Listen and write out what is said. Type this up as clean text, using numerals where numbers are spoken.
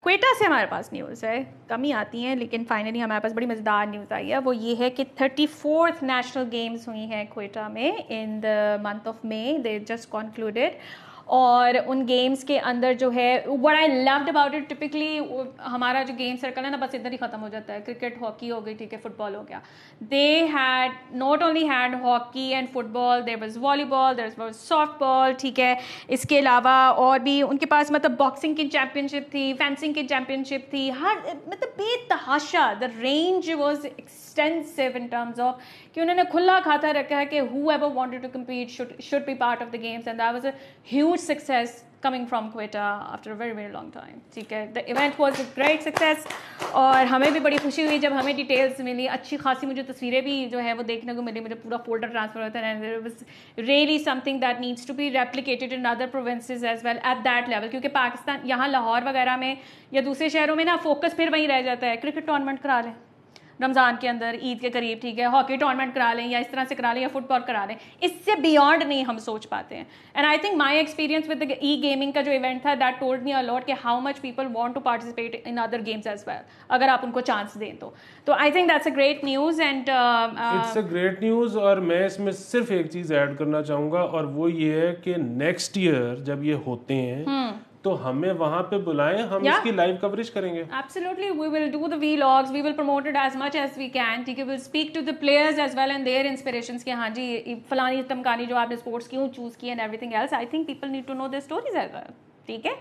क्वेटा से हमारे पास न्यूज़ है, कम ही आती हैं लेकिन फाइनली हमारे पास बड़ी मज़ेदार न्यूज़ आई है। वो ये है कि 34th नेशनल गेम्स हुई हैं क्वेटा में in the month of May, they just concluded. और उन गेम्स के अंदर जो है, what I loved about it, typically हमारा जो गेम सर्कल है ना बस इधर ही ख़त्म हो जाता है। क्रिकेट, हॉकी हो गई, ठीक है, फुटबॉल हो गया। They had not only had hockey and football, there was volleyball, there was softball, ठीक है। इसके अलावा और भी उनके पास मतलब बॉक्सिंग की चैम्पियनशिप थी, फेंसिंग की चैम्पियनशिप थी, हर मतलब बेतहाशा the range was extensive in terms of कि उन्होंने खुला खाता रखा है कि whoever wanted to compete should be part of the games, and that was a huge success coming from Quetta after a very very long time, ठीक है। the event was a great success और हमें भी बड़ी खुशी हुई जब हमें डिटेल्स मिली। अच्छी खासी मुझे तस्वीरें भी जो है वो देखने को मिली, मुझे पूरा फोल्डर ट्रांसफर होता है, and it was really something that needs to be replicated in other provinces as well at that level, क्योंकि पाकिस्तान यहाँ लाहौर वगैरह में या दूसरे शहरों में ना फोकस फिर वहीं रह जाता है, क्रिकेट टूर्नामेंट करा लें रमज़ान के अंदर, ईद के करीब, ठीक है, हॉकी टूर्नामेंट करा लें या इस तरह से करा लें या फुटबॉल करा लें, इससे बियॉन्ड नहीं हम सोच पाते हैं। And I think my experience with e gaming का जो इवेंट था, that told me a lot कि how much people want to participate in other games as well, अगर आप उनको चांस दें तो I think that's a great news and it's a great news. और मैं इसमें सिर्फ एक चीज़ ऐड करना चाहूँगा और वो ये है कि नेक्स्ट ईयर जब ये होते हैं तो हमें वहां पे बुलाएं, हम इसकी लाइव कवरेज करेंगे। Absolutely, we will do the vlogs, we will promote it as much as we can, ठीक है। we'll speak to the players as well and their inspirations कि हाँ जी फलानी तमकानी जो आपने स्पोर्ट्स क्यों चूज की and everything else. I think people need to know their stories as well, ठीक है।